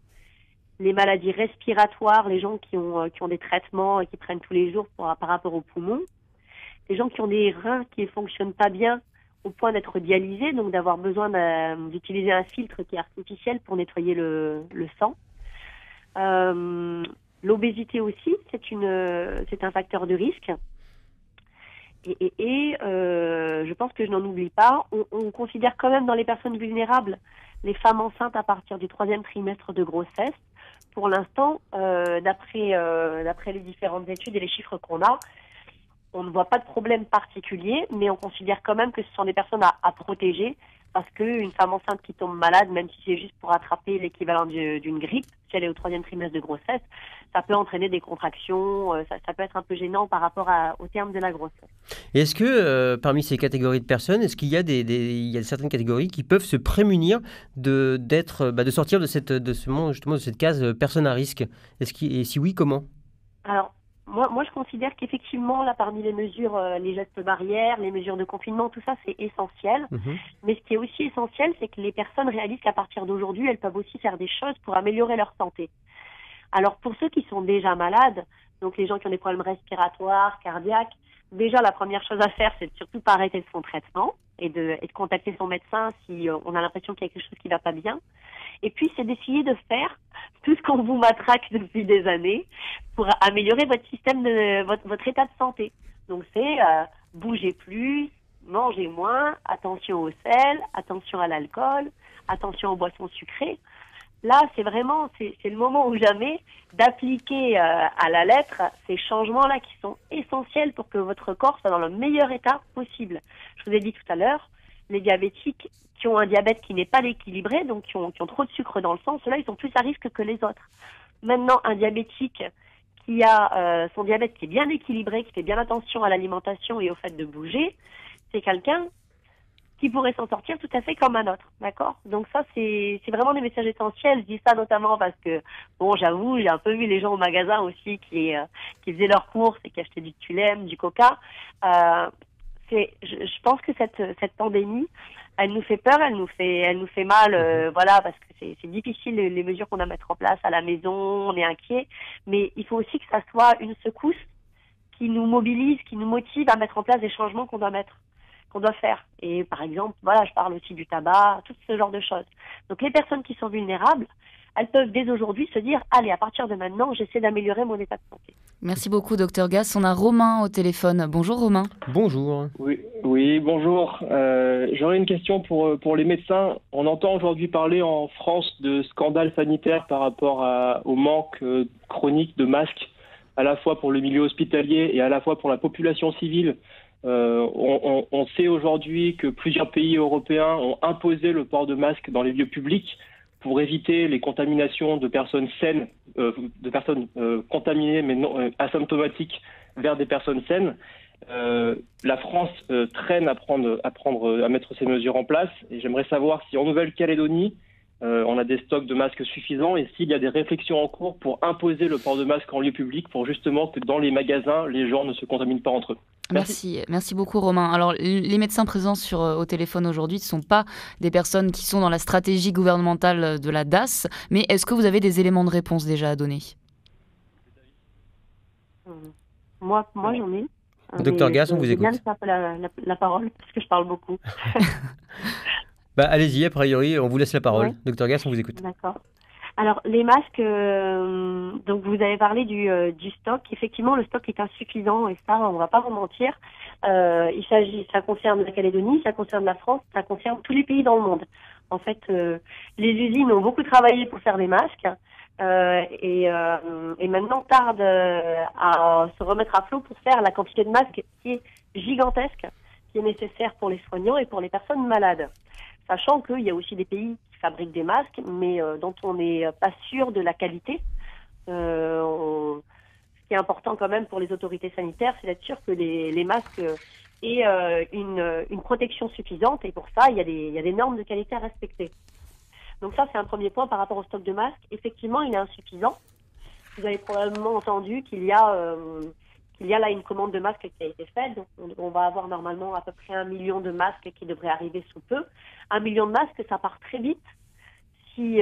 Les maladies respiratoires, les gens qui ont des traitements et qui prennent tous les jours par rapport aux poumons. les gens qui ont des reins qui ne fonctionnent pas bien au point d'être dialysés, donc d'avoir besoin d'utiliser un filtre qui est artificiel pour nettoyer le sang. L'obésité aussi, c'est un facteur de risque. Et je pense que je n'en oublie pas. On considère quand même dans les personnes vulnérables les femmes enceintes à partir du 3e trimestre de grossesse. Pour l'instant, d'après les différentes études et les chiffres qu'on a, on ne voit pas de problème particulier, mais on considère quand même que ce sont des personnes à protéger, parce qu'une femme enceinte qui tombe malade, même si c'est juste pour attraper l'équivalent d'une grippe, si elle est au 3e trimestre de grossesse, ça peut entraîner des contractions, ça peut être un peu gênant par rapport au terme de la grossesse. Et est-ce que parmi ces catégories de personnes, est-ce qu'il y a il y a certaines catégories qui peuvent se prémunir de sortir de cette case personne à risque? Et si oui, comment? Alors, moi, je considère qu'effectivement, là, parmi les mesures, les gestes barrières, les mesures de confinement, tout ça, c'est essentiel. Mais ce qui est aussi essentiel, c'est que les personnes réalisent qu'à partir d'aujourd'hui, elles peuvent aussi faire des choses pour améliorer leur santé. Alors, pour ceux qui sont déjà malades, donc les gens qui ont des problèmes respiratoires, cardiaques, déjà, la première chose à faire, c'est de surtout pas arrêter son traitement et de contacter son médecin si on a l'impression qu'il y a quelque chose qui va pas bien. Et puis, c'est d'essayer de faire tout ce qu'on vous matraque depuis des années pour améliorer votre système votre état de santé. Donc, c'est bouger plus, manger moins, attention au sel, attention à l'alcool, attention aux boissons sucrées. Là, c'est le moment ou jamais d'appliquer à la lettre ces changements-là qui sont essentiels pour que votre corps soit dans le meilleur état possible. Je vous ai dit tout à l'heure, les diabétiques qui ont un diabète qui n'est pas équilibré, donc qui ont trop de sucre dans le sang, ceux-là, ils sont plus à risque que les autres. Maintenant, un diabétique qui a son diabète qui est bien équilibré, qui fait bien attention à l'alimentation et au fait de bouger, c'est quelqu'un qui pourrait s'en sortir tout à fait comme un autre, d'accord? Donc ça, c'est vraiment des messages essentiels. Je dis ça notamment parce que, bon, j'avoue, j'ai un peu vu les gens au magasin aussi qui faisaient leurs courses et qui achetaient du Tulem, du Coca. Je pense que cette pandémie, elle nous fait peur, elle nous fait mal, voilà, parce que c'est difficile les mesures qu'on a à mettre en place à la maison, on est inquiet, mais il faut aussi que ça soit une secousse qui nous mobilise, qui nous motive à mettre en place des changements qu'on doit faire. Et par exemple, voilà, je parle aussi du tabac, tout ce genre de choses. Donc les personnes qui sont vulnérables, elles peuvent dès aujourd'hui se dire, allez, à partir de maintenant, j'essaie d'améliorer mon état de santé. Merci beaucoup, Dr Gass. On a Romain au téléphone. Bonjour, Romain. Bonjour. Oui, bonjour. J'aurais une question pour les médecins. On entend aujourd'hui parler en France de scandales sanitaires par rapport au manque chronique de masques, à la fois pour le milieu hospitalier et à la fois pour la population civile. On sait aujourd'hui que plusieurs pays européens ont imposé le port de masques dans les lieux publics pour éviter les contaminations de personnes saines, de personnes contaminées mais non asymptomatiques vers des personnes saines. La France traîne à mettre ces mesures en place et j'aimerais savoir si en Nouvelle-Calédonie on a des stocks de masques suffisants et s'il y a des réflexions en cours pour imposer le port de masque en lieu public pour justement que dans les magasins, les gens ne se contaminent pas entre eux. Merci beaucoup, Romain. Alors, les médecins présents au téléphone aujourd'hui ne sont pas des personnes qui sont dans la stratégie gouvernementale de la DAS, mais est-ce que vous avez des éléments de réponse déjà à donner? Moi, j'en ai. Docteur Gass, on vous écoute. Je viens de la parole parce que je parle beaucoup. Allez-y, a priori, on vous laisse la parole. Ouais. Docteur Gass, on vous écoute. D'accord. Alors, les masques, donc vous avez parlé du stock. Effectivement, le stock est insuffisant et ça, on ne va pas vous mentir. Ça concerne la Calédonie, ça concerne la France, ça concerne tous les pays dans le monde. En fait, les usines ont beaucoup travaillé pour faire des masques et maintenant tardent à se remettre à flot pour faire la quantité de masques qui est gigantesque, qui est nécessaire pour les soignants et pour les personnes malades. Sachant qu'il y a aussi des pays qui fabriquent des masques, mais dont on n'est pas sûr de la qualité. Ce qui est important quand même pour les autorités sanitaires, c'est d'être sûr que les masques aient une protection suffisante. Et pour ça, il y a des normes de qualité à respecter. Donc ça, c'est un premier point par rapport au stock de masques. Effectivement, il est insuffisant. Vous avez probablement entendu qu'il y a là une commande de masques qui a été faite. Donc on va avoir normalement à peu près 1 million de masques qui devraient arriver sous peu. 1 million de masques, ça part très vite. Si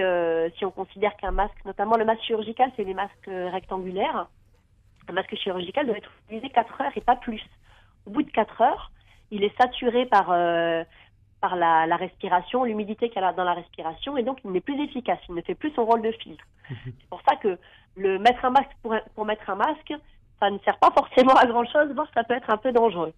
on considère qu'un masque, notamment le masque chirurgical, c'est des masques rectangulaires. Un masque chirurgical doit être utilisé 4 heures et pas plus. au bout de 4 heures, il est saturé par la respiration, l'humidité qu'il y a dans la respiration, et donc il n'est plus efficace, il ne fait plus son rôle de filtre. C'est pour ça que mettre un masque pour mettre un masque, ça ne sert pas forcément à grand-chose, voire ça peut être un peu dangereux.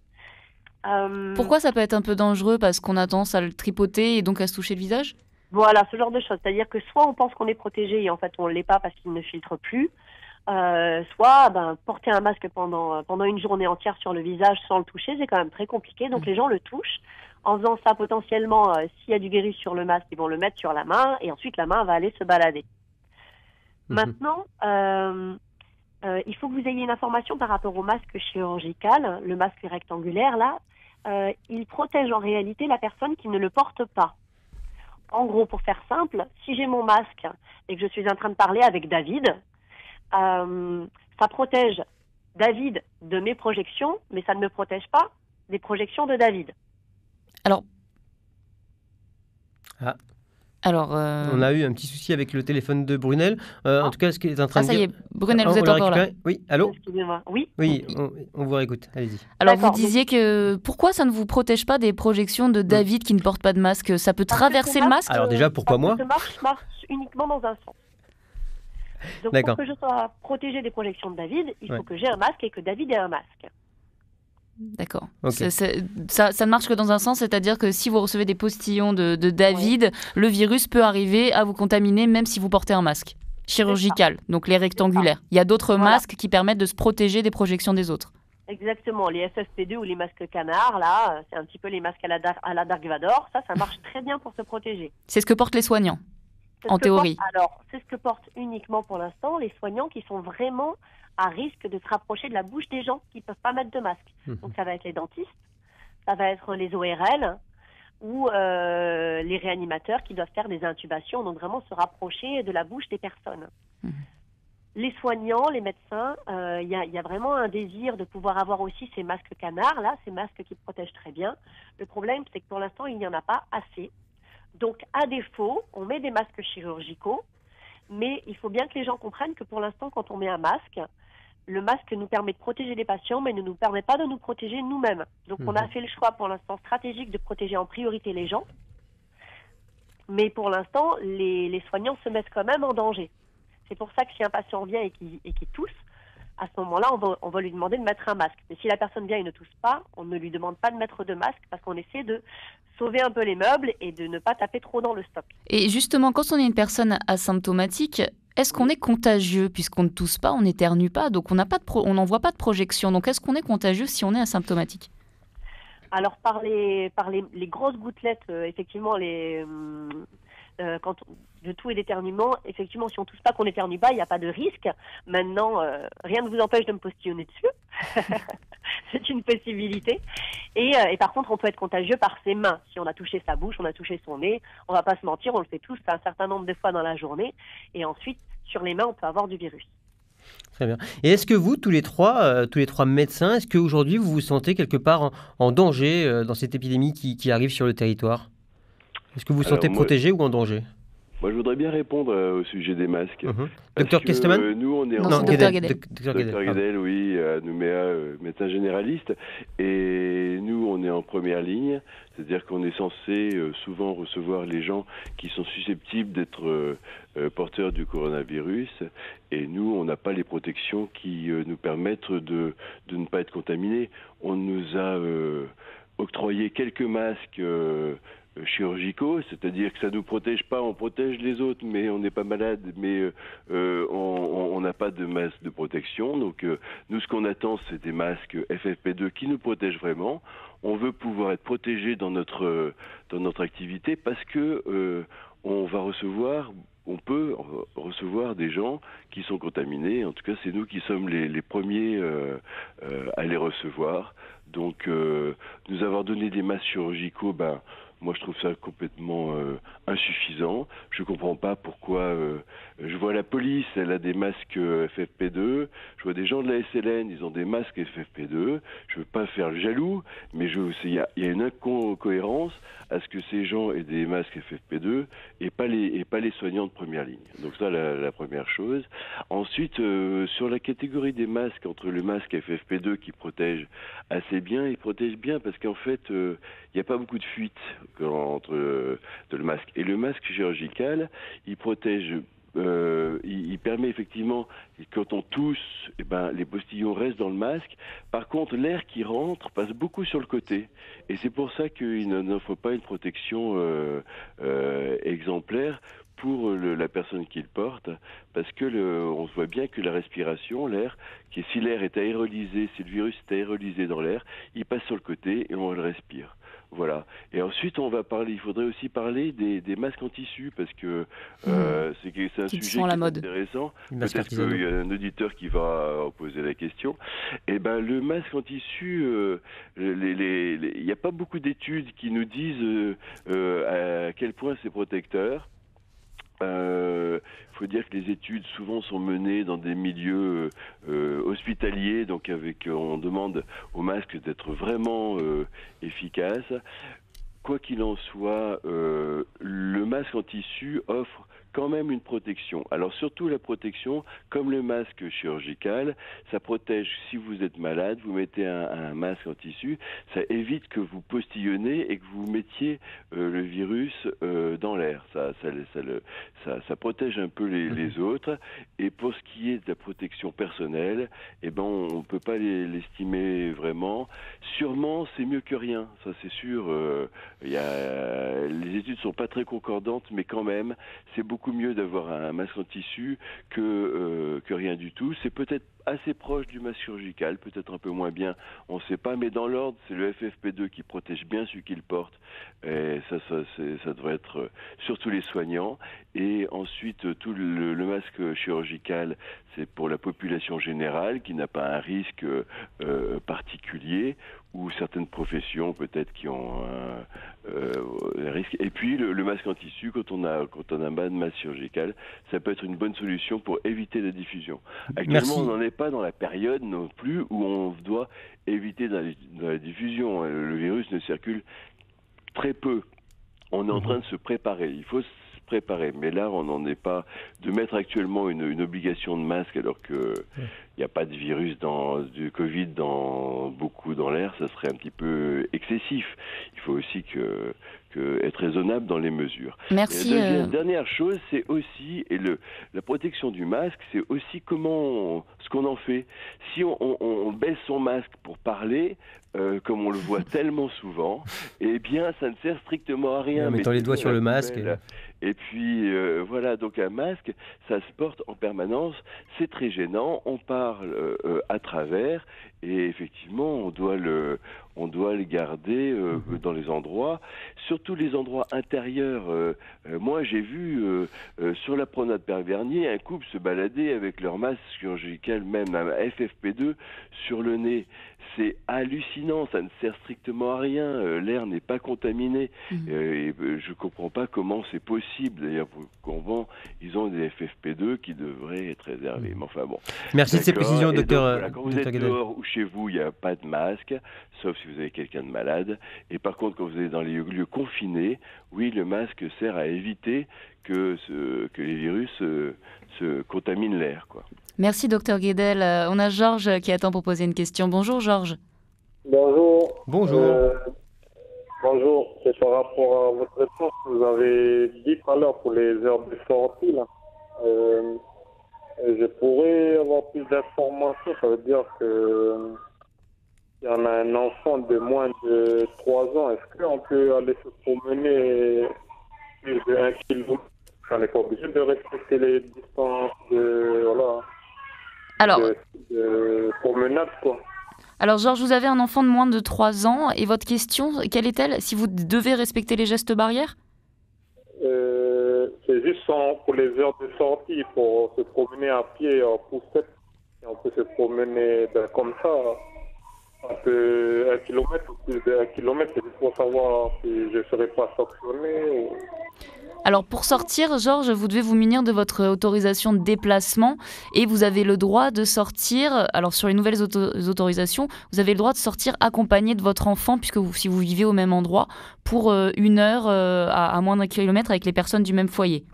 Pourquoi ça peut être un peu dangereux? Parce qu'on a tendance à le tripoter et donc à se toucher le visage? Voilà, ce genre de choses. C'est-à-dire que soit on pense qu'on est protégé et en fait on ne l'est pas parce qu'il ne filtre plus, soit porter un masque pendant une journée entière sur le visage sans le toucher, c'est quand même très compliqué. Donc les gens le touchent. En faisant ça, potentiellement, s'il y a du virus sur le masque, ils vont le mettre sur la main et ensuite la main va aller se balader. Maintenant, il faut que vous ayez une information par rapport au masque chirurgical, le masque rectangulaire là. Il protège en réalité la personne qui ne le porte pas. En gros, pour faire simple, si j'ai mon masque et que je suis en train de parler avec David, ça protège David de mes projections, mais ça ne me protège pas des projections de David. Alors, on a eu un petit souci avec le téléphone de Brunel. En tout cas, ce qu'il est en train de ça y dire... est, Brunel, vous êtes encore là. Oui, allô? Excusez-moi. Oui. Oui, on vous réécoute. Allez-y. Alors, vous disiez que pourquoi ça ne vous protège pas des projections de David qui ne porte pas de masque? Ça peut traverser le masque? Alors déjà, pourquoi moi? Ce masque marche uniquement dans un sens. Donc, pour que je sois protégée des projections de David, il faut que j'ai un masque et que David ait un masque. D'accord. Okay. Ça ne marche que dans un sens, c'est-à-dire que si vous recevez des postillons de David, le virus peut arriver à vous contaminer même si vous portez un masque chirurgical, donc les rectangulaires. Il y a d'autres masques qui permettent de se protéger des projections des autres. Exactement, les FFP2 ou les masques canards, là, c'est un petit peu les masques à la Dark Vador, ça marche très bien pour se protéger. C'est ce que portent les soignants, en théorie. C'est ce que portent uniquement pour l'instant les soignants qui sont vraiment à risque de se rapprocher de la bouche des gens qui ne peuvent pas mettre de masque. Donc ça va être les dentistes, ça va être les ORL ou les réanimateurs qui doivent faire des intubations, donc vraiment se rapprocher de la bouche des personnes. Les soignants, les médecins, il y a vraiment un désir de pouvoir avoir aussi ces masques canards, là, ces masques qui protègent très bien. Le problème, c'est que pour l'instant, il n'y en a pas assez. Donc, à défaut, on met des masques chirurgicaux, mais il faut bien que les gens comprennent que pour l'instant, quand on met un masque, le masque nous permet de protéger les patients, mais ne nous permet pas de nous protéger nous-mêmes. Donc, on a fait le choix pour l'instant stratégique de protéger en priorité les gens. Mais pour l'instant, les soignants se mettent quand même en danger. C'est pour ça que si un patient vient et qui tousse, à ce moment-là, on va lui demander de mettre un masque. Mais si la personne vient et ne tousse pas, on ne lui demande pas de mettre de masque parce qu'on essaie de sauver un peu les meubles et de ne pas taper trop dans le stock. Et justement, quand on est une personne asymptomatique, est-ce qu'on est contagieux? Puisqu'on ne tousse pas, on n'éternue pas, donc on n'envoie pas de projection. Donc est-ce qu'on est contagieux si on est asymptomatique? Alors par les grosses gouttelettes, effectivement, de tout et d'éternuement, effectivement, si on ne tousse pas, qu'on n'éternue pas, il n'y a pas de risque. Maintenant, rien ne vous empêche de me postillonner dessus. C'est une possibilité. Et par contre, on peut être contagieux par ses mains. Si on a touché sa bouche, on a touché son nez, on ne va pas se mentir, on le fait tous un certain nombre de fois dans la journée. Et ensuite, sur les mains, on peut avoir du virus. Très bien. Et est-ce que vous, tous les trois médecins, est-ce qu'aujourd'hui, vous vous sentez quelque part en danger dans cette épidémie qui arrive sur le territoire? Est-ce que vous vous sentez protégé ou en danger? Moi, je voudrais bien répondre au sujet des masques. Docteur Kesterman? Nous, on est Docteur Guedel. Docteur Guedel, oui, à Nouméa, médecin généraliste. Et nous, on est en première ligne. C'est-à-dire qu'on est censé souvent recevoir les gens qui sont susceptibles d'être porteurs du coronavirus. Et nous, on n'a pas les protections qui nous permettent de ne pas être contaminés. On nous a octroyé quelques masques chirurgicaux, c'est-à-dire que ça nous protège pas, on protège les autres, mais on n'est pas malade, mais on n'a pas de masque de protection. Donc nous, ce qu'on attend, c'est des masques FFP2 qui nous protègent vraiment. On veut pouvoir être protégé dans notre activité parce que on peut recevoir des gens qui sont contaminés. En tout cas, c'est nous qui sommes les premiers à les recevoir. Donc, nous avoir donné des masques chirurgicaux, Moi, je trouve ça complètement insuffisant. Je comprends pas pourquoi. Je vois la police, elle a des masques FFP2. Je vois des gens de la SLN, ils ont des masques FFP2. Je veux pas faire le jaloux, mais il y a une incohérence à ce que ces gens aient des masques FFP2 et pas les soignants de première ligne. Donc ça, la première chose. Ensuite, sur la catégorie des masques, entre le masque FFP2 qui protège assez bien, il protège bien parce qu'en fait, il n'y a pas beaucoup de fuite entre le masque. Et le masque chirurgical, il protège, il permet effectivement, quand on tousse, les postillons restent dans le masque. Par contre, l'air qui rentre passe beaucoup sur le côté. Et c'est pour ça qu'il n'offre pas une protection exemplaire pour la personne qui le porte, parce que on voit bien que la respiration, l'air, si l'air est aérolysé, si le virus est aérolysé dans l'air, il passe sur le côté et on le respire. Voilà. Et ensuite, il faudrait aussi parler des masques en tissu, parce que c'est un sujet qui est intéressant. Peut-être qu'il y a un auditeur qui va poser la question. Eh ben, le masque en tissu, il n'y a pas beaucoup d'études qui nous disent à quel point c'est protecteur. Faut dire que les études souvent sont menées dans des milieux hospitaliers, donc on demande au masque d'être vraiment efficace. Quoi qu'il en soit, le masque en tissu offre quand même une protection. Alors surtout la protection, comme le masque chirurgical, ça protège si vous êtes malade, vous mettez un masque en tissu, ça évite que vous postillonnez et que vous mettiez le virus dans l'air. Ça protège un peu les autres. Et pour ce qui est de la protection personnelle, on ne peut pas l'estimer vraiment. Sûrement, c'est mieux que rien, ça c'est sûr. Les études sont pas très concordantes, mais quand même, c'est beaucoup mieux d'avoir un masque en tissu que rien du tout. C'est peut-être assez proche du masque chirurgical, peut-être un peu moins bien, on ne sait pas, mais dans l'ordre, c'est le FFP2 qui protège bien celui qui le porte, et ça devrait être surtout les soignants. Et ensuite, tout le masque chirurgical, c'est pour la population générale qui n'a pas un risque particulier, ou certaines professions peut-être qui ont un risque. Et puis le masque en tissu, quand on a un masque chirurgical, ça peut être une bonne solution pour éviter la diffusion. Actuellement, on n'en est pas dans la période non plus où on doit éviter dans la diffusion. Le virus ne circule très peu. On est en train de se préparer. Il faut se préparer. Mais là, on n'en est pas de mettre actuellement une obligation de masque alors que il n'y a pas de virus du Covid dans l'air, ça serait un petit peu excessif. Il faut aussi être raisonnable dans les mesures. Merci. Et la dernière chose, c'est aussi, la protection du masque, c'est aussi ce qu'on en fait. Si on baisse son masque pour parler, comme on le voit tellement souvent, eh bien, ça ne sert strictement à rien. En mettant les doigts sur le masque. Et puis, voilà, donc un masque, ça se porte en permanence, c'est très gênant, on parle à travers, et effectivement, on doit le garder dans les endroits, surtout les endroits intérieurs. Moi, j'ai vu sur la promenade Père-Vernier un couple se balader avec leur masque chirurgical, même un FFP2, sur le nez. C'est hallucinant, ça ne sert strictement à rien. L'air n'est pas contaminé. Et je ne comprends pas comment c'est possible. D'ailleurs, ils ont des FFP2 qui devraient être réservés. Mais enfin bon. Merci de ces précisions, docteur. Quand vous êtes dehors ou chez vous, il n'y a pas de masque, sauf si vous avez quelqu'un de malade. Et par contre, quand vous êtes dans les lieux confinés, oui, le masque sert à éviter que les virus se contaminent l'air, quoi. Merci, docteur Guedel. On a Georges qui attend pour poser une question. Bonjour, Georges. Bonjour. Bonjour. Bonjour. C'est par rapport à votre réponse que vous avez dit tout à l'heure pour les heures de sortie. Là. Je pourrais avoir plus d'informations. Ça veut dire que il y en a un enfant de moins de 3 ans. Est-ce qu'on peut aller se promener plus de 1 km? On n'est pas obligé de respecter les distances de promenade, quoi. Alors, Georges, vous avez un enfant de moins de 3 ans et votre question, quelle est-elle? Si vous devez respecter les gestes barrières? C'est juste pour les heures de sortie, pour se promener à pied en poussette. Et on peut se promener comme ça 1 kilomètre ou plus d'1 kilomètre, c'est pour savoir si je ne serai pas sanctionné ou... Alors pour sortir, Georges, vous devez vous munir de votre autorisation de déplacement et vous avez le droit de sortir, alors sur les nouvelles autorisations, vous avez le droit de sortir accompagné de votre enfant puisque si vous vivez au même endroit pour 1 heure à moins d'1 kilomètre avec les personnes du même foyer.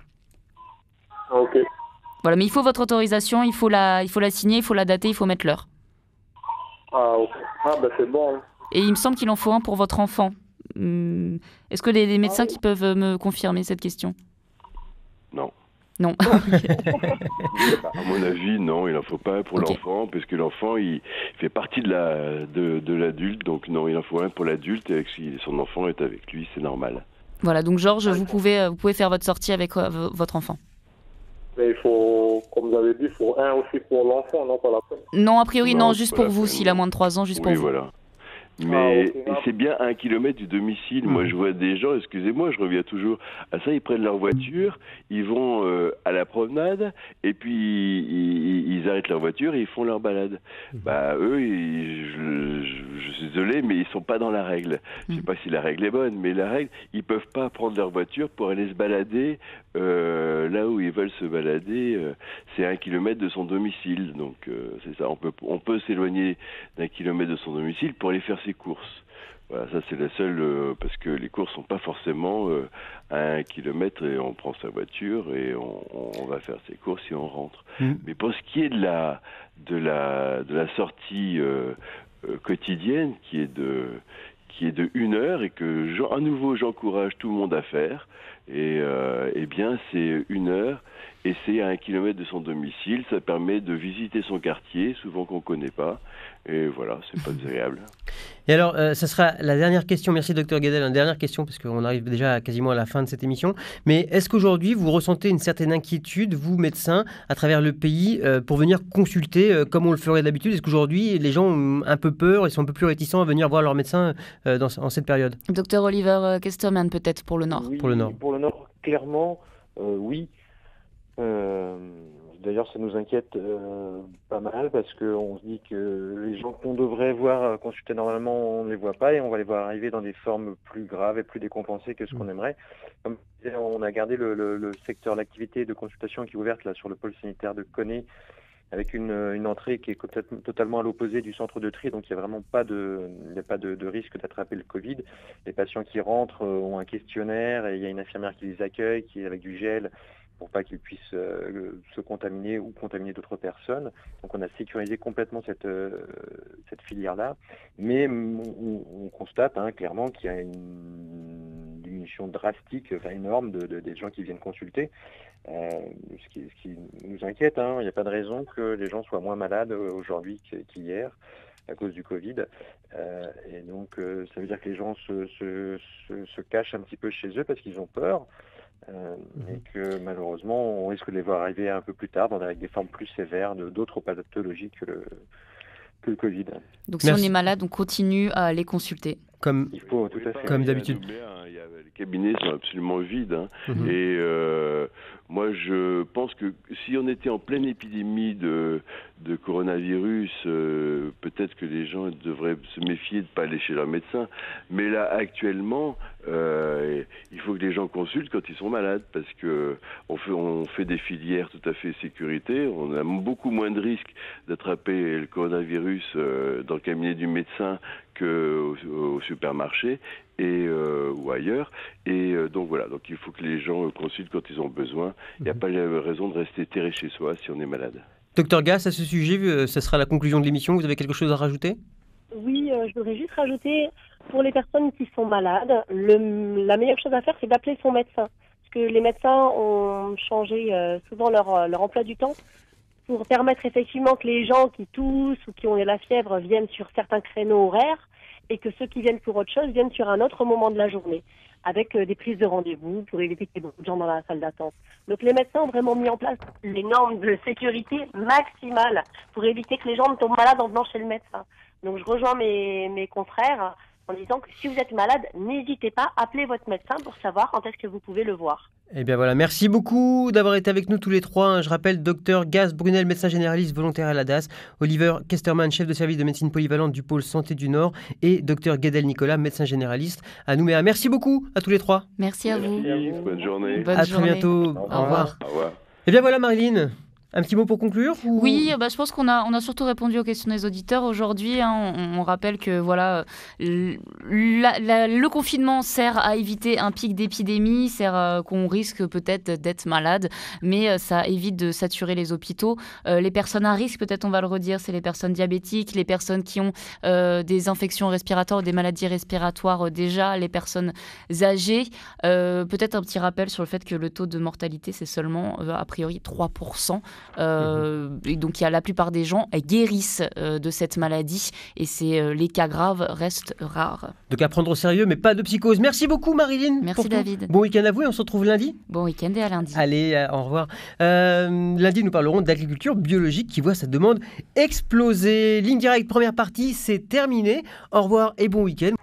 Ok. Voilà, mais il faut votre autorisation, il faut la signer, il faut la dater, il faut mettre l'heure. Ah ok. Ah ben c'est bon. Et il me semble qu'il en faut un pour votre enfant. Est-ce que les médecins qui peuvent me confirmer cette question? Non. Non. À mon avis, non, il n'en faut pas un pour l'enfant, parce que l'enfant, il fait partie de l'adulte, donc non, il en faut un pour l'adulte, et si son enfant est avec lui, c'est normal. Voilà, donc Georges, vous pouvez faire votre sortie avec votre enfant. Mais il faut, comme vous avez dit, il faut un aussi pour l'enfant, non, pas la peine. Non, a priori, non, juste pour vous, s'il a moins de 3 ans, juste pour vous. Voilà. Mais c'est bien à 1 kilomètre du domicile. Moi, je vois des gens, excusez-moi, je reviens toujours à ça, ils prennent leur voiture, ils vont à la promenade, et puis ils arrêtent leur voiture et ils font leur balade. Bah, eux, je suis désolé, mais ils sont pas dans la règle. Je sais pas si la règle est bonne, mais la règle, ils peuvent pas prendre leur voiture pour aller se balader là où ils veulent se balader. C'est 1 kilomètre de son domicile. Donc, c'est ça. On peut s'éloigner d'1 kilomètre de son domicile pour aller faire ses courses. Voilà, ça c'est la seule, parce que les courses sont pas forcément à 1 kilomètre et on prend sa voiture et on va faire ses courses et on rentre. Mais pour ce qui est de la sortie quotidienne, qui est de 1 heure et que à nouveau j'encourage tout le monde à faire, et bien c'est 1 heure et c'est à 1 kilomètre de son domicile. Ça permet de visiter son quartier, souvent qu'on ne connaît pas, et voilà, c'est pas désagréable. Et alors, ça sera la dernière question. Merci, Dr Gadel. Une dernière question, parce qu'on arrive déjà quasiment à la fin de cette émission. Mais est-ce qu'aujourd'hui, vous ressentez une certaine inquiétude, vous, médecins, à travers le pays, pour venir consulter comme on le ferait d'habitude? Est-ce qu'aujourd'hui, les gens ont un peu peur, ils sont un peu plus réticents à venir voir leur médecin en cette période? Dr Oliver Kesterman, peut-être, pour le Nord. Oui, pour le Nord. Pour le Nord, clairement, oui. D'ailleurs, ça nous inquiète pas mal parce qu'on se dit que les gens qu'on devrait voir consulter normalement, on ne les voit pas et on va les voir arriver dans des formes plus graves et plus décompensées que ce qu'on aimerait. Comme on a gardé le secteur d'activité de consultation qui est ouverte là sur le pôle sanitaire de Koné avec une entrée qui est totalement à l'opposé du centre de tri, donc il n'y a vraiment pas de risque d'attraper le Covid. Les patients qui rentrent ont un questionnaire et il y a une infirmière qui les accueille, qui est avec du gel, pour pas qu'ils puissent se contaminer ou contaminer d'autres personnes. Donc on a sécurisé complètement cette filière-là, mais on constate clairement qu'il y a une diminution drastique, énorme des gens qui viennent consulter, ce qui nous inquiète. Il n'y a pas de raison que les gens soient moins malades aujourd'hui qu'hier à cause du Covid. Et donc ça veut dire que les gens se cachent un petit peu chez eux parce qu'ils ont peur. Et que malheureusement on risque de les voir arriver un peu plus tard avec des formes plus sévères d'autres pathologies que le Covid. Donc si on est malade, on continue à les consulter. Il faut, tout à fait. Comme d'habitude. Les cabinets sont absolument vides. Et moi, je pense que si on était en pleine épidémie de coronavirus, peut-être que les gens devraient se méfier de ne pas aller chez leur médecin. Mais là, actuellement, il faut que les gens consultent quand ils sont malades, parce que on fait des filières tout à fait sécurité. On a beaucoup moins de risques d'attraper le coronavirus dans le cabinet du médecin qu'au supermarché ou ailleurs. Et donc voilà, donc il faut que les gens consultent quand ils ont besoin. Il n'y a pas raison de rester terré chez soi si on est malade. Docteur Gass, à ce sujet, ce sera la conclusion de l'émission. Vous avez quelque chose à rajouter? Oui, je voudrais juste rajouter, pour les personnes qui sont malades, la meilleure chose à faire, c'est d'appeler son médecin. Parce que les médecins ont changé souvent leur emploi du temps pour permettre effectivement que les gens qui toussent ou qui ont la fièvre viennent sur certains créneaux horaires et que ceux qui viennent pour autre chose viennent sur un autre moment de la journée, avec des prises de rendez-vous pour éviter qu'il y ait beaucoup de gens dans la salle d'attente. Donc les médecins ont vraiment mis en place les normes de sécurité maximales pour éviter que les gens ne tombent malades en venant chez le médecin. Donc je rejoins mes confrères en disant que si vous êtes malade, n'hésitez pas, appelez votre médecin pour savoir quand est-ce que vous pouvez le voir. Eh bien voilà, merci beaucoup d'avoir été avec nous tous les trois. Je rappelle, Dr Gaz Brunel, médecin généraliste volontaire à la DAS, Oliver Kesterman, chef de service de médecine polyvalente du pôle santé du Nord, et Dr Guedel Nicolas, médecin généraliste à Nouméa. Merci beaucoup à tous les trois. Merci à vous. Bonne journée. Bonne journée. Très bientôt. Au revoir. Au revoir. Eh bien voilà, Marilyn. Un petit mot pour conclure ou... Oui, je pense qu'on a surtout répondu aux questions des auditeurs aujourd'hui. On rappelle que voilà, le confinement sert à éviter un pic d'épidémie, sert qu'on risque peut-être d'être malade, mais ça évite de saturer les hôpitaux. Les personnes à risque, peut-être on va le redire, c'est les personnes diabétiques, les personnes qui ont des infections respiratoires, des maladies respiratoires déjà, les personnes âgées. Peut-être un petit rappel sur le fait que le taux de mortalité, c'est seulement a priori 3%. Et donc la plupart des gens guérissent de cette maladie et les cas graves restent rares. Donc à prendre au sérieux, mais pas de psychose. Merci beaucoup Marilyn. Merci David. Bon week-end à vous et on se retrouve lundi. Bon week-end et à lundi. Allez, au revoir. Lundi, nous parlerons d'agriculture biologique qui voit sa demande exploser. Ligne directe, première partie, c'est terminé. Au revoir et bon week-end.